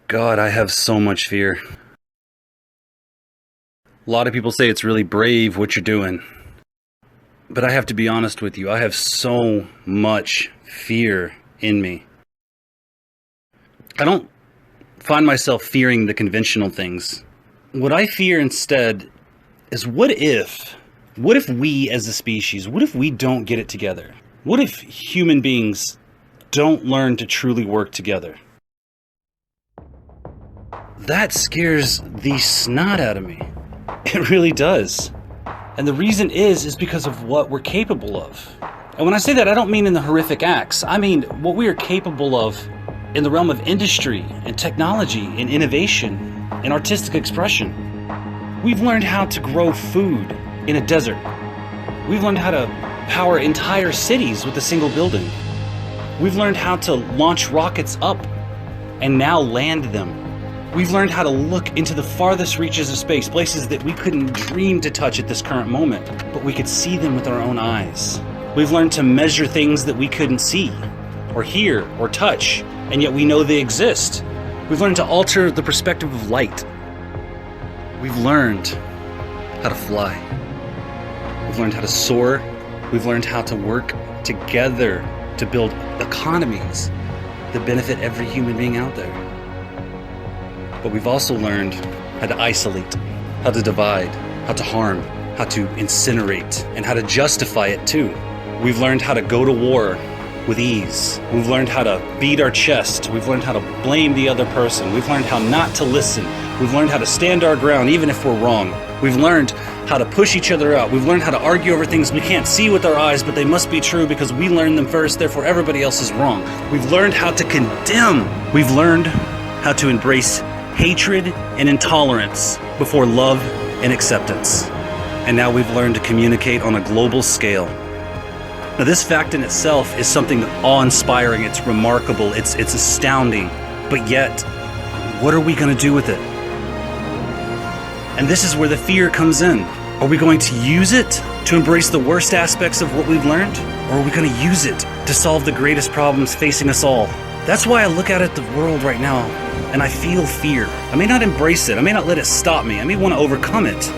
God, I have so much fear. A lot of people say it's really brave what you're doing. But I have to be honest with you, I have so much fear in me. I don't find myself fearing the conventional things. What I fear instead is what if we as a species, what if we don't get it together? What if human beings don't learn to truly work together? That scares the snot out of me. It really does. And the reason is because of what we're capable of. And when I say that, I don't mean in the horrific acts. I mean what we are capable of in the realm of industry and technology and innovation and artistic expression. We've learned how to grow food in a desert. We've learned how to power entire cities with a single building. We've learned how to launch rockets up and now land them. We've learned how to look into the farthest reaches of space, places that we couldn't dream to touch at this current moment, but we could see them with our own eyes. We've learned to measure things that we couldn't see, or hear, or touch, and yet we know they exist. We've learned to alter the perspective of light. We've learned how to fly. We've learned how to soar. We've learned how to work together to build economies that benefit every human being out there. But we've also learned how to isolate, how to divide, how to harm, how to incinerate, and how to justify it too. We've learned how to go to war with ease. We've learned how to beat our chest. We've learned how to blame the other person. We've learned how not to listen. We've learned how to stand our ground even if we're wrong. We've learned how to push each other out. We've learned how to argue over things we can't see with our eyes, but they must be true because we learned them first, therefore everybody else is wrong. We've learned how to condemn. We've learned how to embrace hatred and intolerance before love and acceptance. And now we've learned to communicate on a global scale. Now this fact in itself is something awe-inspiring, it's remarkable, it's astounding, but yet, what are we going to do with it? And this is where the fear comes in. Are we going to use it to embrace the worst aspects of what we've learned? Or are we going to use it to solve the greatest problems facing us all? That's why I look out at the world right now and I feel fear. I may not embrace it, I may not let it stop me, I may want to overcome it,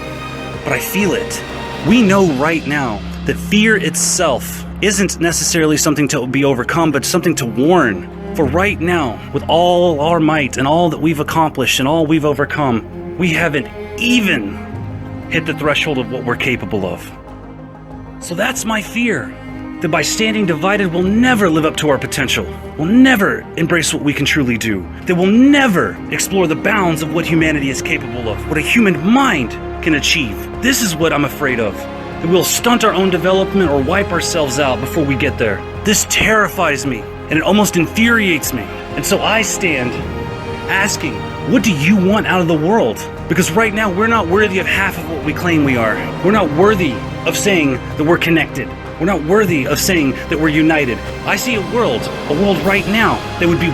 but I feel it. We know right now that fear itself isn't necessarily something to be overcome, but something to warn. For right now, with all our might and all that we've accomplished and all we've overcome, we haven't even hit the threshold of what we're capable of. So that's my fear. That by standing divided, we'll never live up to our potential. We'll never embrace what we can truly do. That we'll never explore the bounds of what humanity is capable of, what a human mind can achieve. This is what I'm afraid of. That we'll stunt our own development or wipe ourselves out before we get there. This terrifies me, and it almost infuriates me. And so I stand asking, what do you want out of the world? Because right now, we're not worthy of half of what we claim we are. We're not worthy of saying that we're connected. We're not worthy of saying that we're united. I see a world right now that would be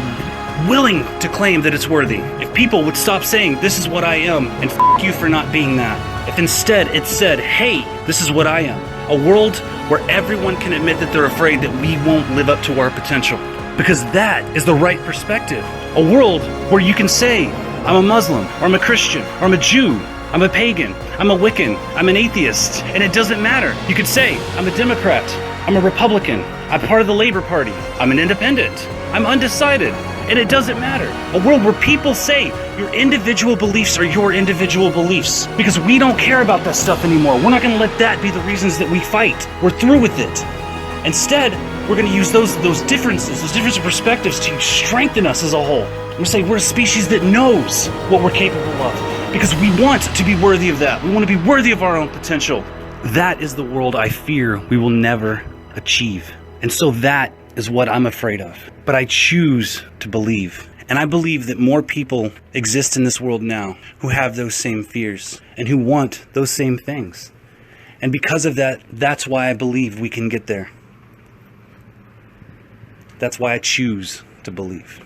willing to claim that it's worthy. If people would stop saying, this is what I am, and f*** you for not being that. If instead it said, hey, this is what I am. A world where everyone can admit that they're afraid that we won't live up to our potential. Because that is the right perspective. A world where you can say, I'm a Muslim, or I'm a Christian, or I'm a Jew, I'm a pagan, I'm a Wiccan, I'm an atheist, and it doesn't matter. You could say, I'm a Democrat, I'm a Republican, I'm part of the Labor Party, I'm an independent, I'm undecided, and it doesn't matter. A world where people say your individual beliefs are your individual beliefs, because we don't care about that stuff anymore. We're not going to let that be the reasons that we fight. We're through with it. Instead, we're going to use those differences, those different perspectives to strengthen us as a whole. We say we're a species that knows what we're capable of, because we want to be worthy of that. We want to be worthy of our own potential. That is the world I fear we will never achieve. And so that is what I'm afraid of. But I choose to believe. And I believe that more people exist in this world now who have those same fears and who want those same things. And because of that, that's why I believe we can get there. That's why I choose to believe.